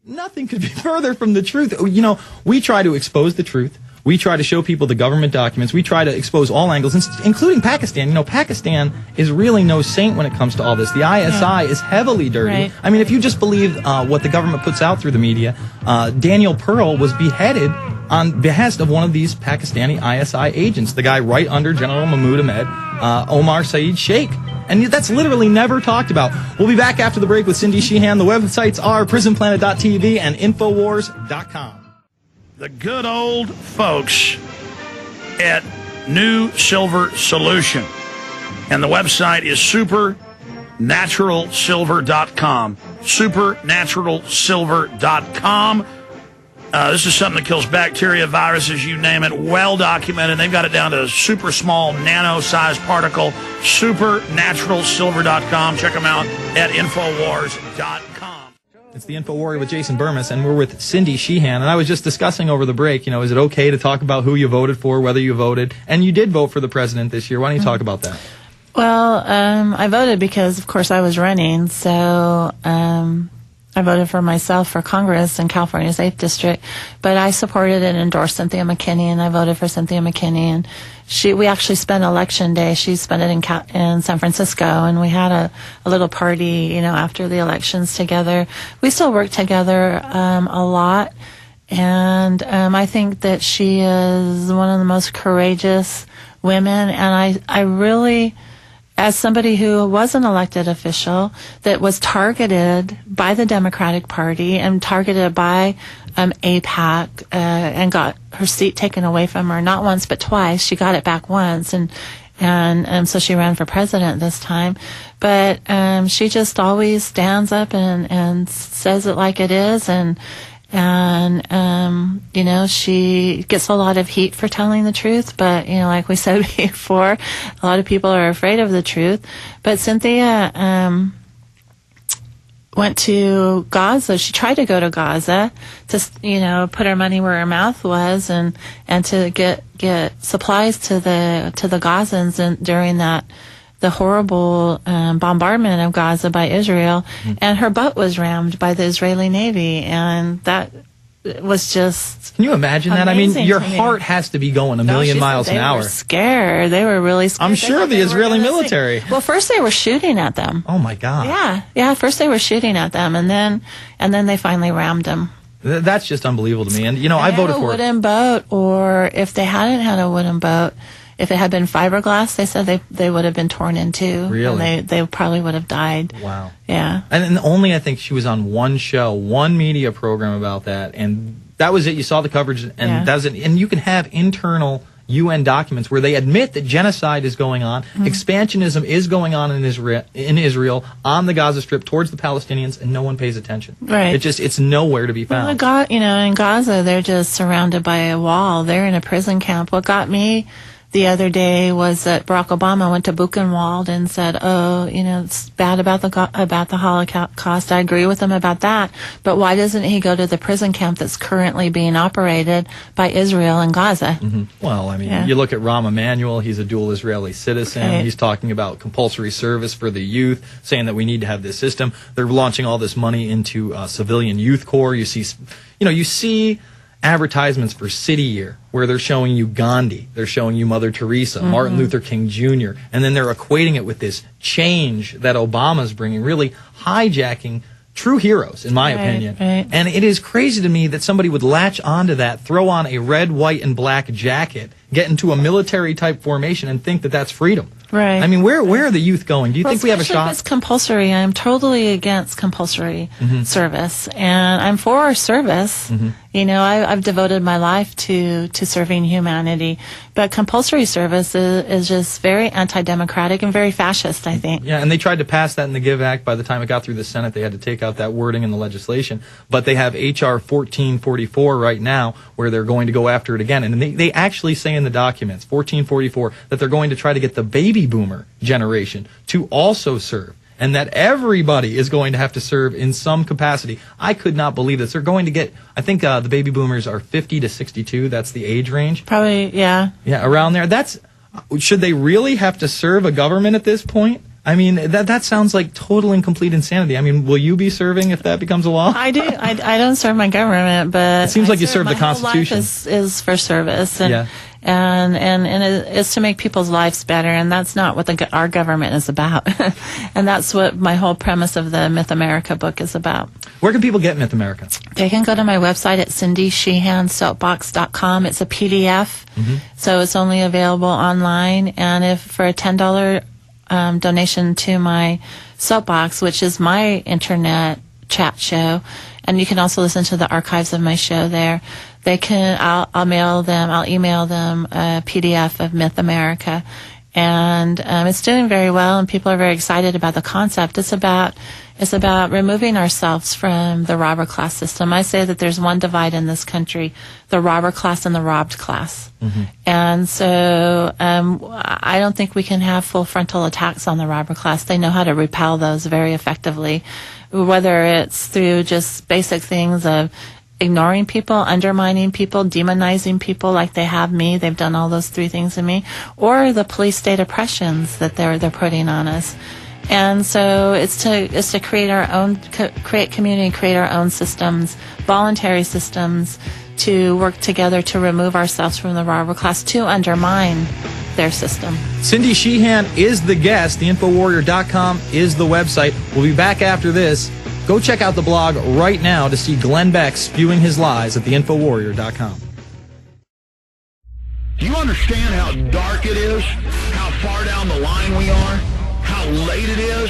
Nothing could be further from the truth. You know, we try to expose the truth. We try to show people the government documents. We try to expose all angles, including Pakistan. You know, Pakistan is really no saint when it comes to all this. The ISI is heavily dirty. Right. I mean, if you just believe what the government puts out through the media, Daniel Pearl was beheaded on behest of one of these Pakistani ISI agents, the guy right under General Mahmoud Ahmed, Omar Saeed Sheikh. And that's literally never talked about. We'll be back after the break with Cindy Sheehan. The websites are prisonplanet.tv and Infowars.com. The good old folks at New Silver Solution. And the website is supernaturalsilver.com. Supernaturalsilver.com. This is something that kills bacteria, viruses, you name it, well documented. They've got it down to a super small nano-sized particle. Supernaturalsilver.com. Check them out at Infowars.com. It's the InfoWarrior with Jason Bermas, and we're with Cindy Sheehan. And I was just discussing over the break, you know, is it okay to talk about who you voted for, whether you voted? And you did vote for the president this year. Why don't you talk about that? Well, I voted because, of course, I was running. So I voted for myself for Congress in California's 8th District. But I supported and endorsed Cynthia McKinney, and I voted for Cynthia McKinney. And we actually spent Election Day. She spent it in San Francisco, and we had a little party, you know, after the elections together. We still work together a lot, and I think that she is one of the most courageous women. And I really, as somebody who was an elected official that was targeted by the Democratic Party and targeted by AIPAC and got her seat taken away from her, not once but twice. She got it back once, and so she ran for president this time. But she just always stands up and says it like it is, and you know, she gets a lot of heat for telling the truth, but, you know, like we said before, a lot of people are afraid of the truth. But Cynthia went to Gaza. She tried to go to Gaza to, you know, put her money where her mouth was, and to get supplies to the Gazans, and during the horrible bombardment of Gaza by Israel, and her boat was rammed by the Israeli Navy, and that was just. Can you imagine that? I mean, your heart has to be going a million miles an hour. They were scared. They were really scared. I'm sure the Israeli military. Well, first they were shooting at them. Oh my God. Yeah. First they were shooting at them, and then they finally rammed them. That's just unbelievable to me. And you know, I voted for a wooden boat, or if they hadn't had a wooden boat, if it had been fiberglass, they said they would have been torn in two. Really? And they probably would have died. Wow. Yeah. And only, I think she was on one show, one media program about that, and that was it. You saw the coverage, and that was it. And you can have internal UN documents where they admit that genocide is going on, expansionism is going on in Israel, on the Gaza Strip towards the Palestinians, and no one pays attention. Right. It's nowhere to be found. Well, you know, in Gaza, they're just surrounded by a wall. They're in a prison camp. What got me the other day was that Barack Obama went to Buchenwald and said, "Oh, you know, it's bad about the Holocaust. I agree with him about that. But why doesn't he go to the prison camp that's currently being operated by Israel in Gaza?" Well, I mean, you look at Rahm Emanuel. He's a dual Israeli citizen. Right. He's talking about compulsory service for the youth, saying that we need to have this system. They're launching all this money into civilian youth corps. You see advertisements for City Year where they're showing you Gandhi, they're showing you Mother Teresa, Martin Luther King Jr., and then they're equating it with this change that Obama's bringing, really hijacking true heroes, in my opinion. Right. And it is crazy to me that somebody would latch onto that, throw on a red, white, and black jacket, get into a military-type formation, and think that that's freedom. Right. I mean, where are the youth going? Do you think we have a shot? If it's compulsory. I'm totally against compulsory service, and I'm for service. You know, I've devoted my life to serving humanity, but compulsory service is just very anti-democratic and very fascist, I think. Yeah, and they tried to pass that in the GIVE Act. By the time it got through the Senate, they had to take out that wording in the legislation. But they have H.R. 1444 right now, where they're going to go after it again. And they actually say in the documents, 1444, that they're going to try to get the baby boomer generation to also serve, and that everybody is going to have to serve in some capacity. I could not believe this. They're going to get, I think the baby boomers are 50 to 62. That's the age range. Probably, yeah. Yeah, around there. Should they really have to serve a government at this point? I mean, that sounds like total and complete insanity. I mean, will you be serving if that becomes a law? I do. I don't serve my government, but it seems like you serve the Constitution. My whole life is for service, and yeah. and it's to make people's lives better, and that's not what our government is about. And that's what my whole premise of the Myth America book is about. Where can people get Myth America? They can go to my website at cindysheehansoapbox.com. It's a PDF, so it's only available online, and if for a $10 donation to my soapbox, which is my internet chat show, and you can also listen to the archives of my show there. They can. I'll email them a PDF of Myth America, and it's doing very well, and people are very excited about the concept. It's about removing ourselves from the robber class system. I say that there's one divide in this country: the robber class and the robbed class. And so I don't think we can have full frontal attacks on the robber class. They know how to repel those very effectively, whether it's through just basic things of ignoring people, undermining people, demonizing people like they have me. They've done all those three things to me, or the police state oppressions that they're putting on us. And so it's to create our own, create community, create our own systems, voluntary systems, to work together to remove ourselves from the robber class, to undermine their system. Cindy Sheehan is the guest. TheInfoWarrior.com is the website. We'll be back after this. Go check out the blog right now to see Glenn Beck spewing his lies at TheInfoWarrior.com. Do you understand how dark it is? How far down the line we are? How late it is?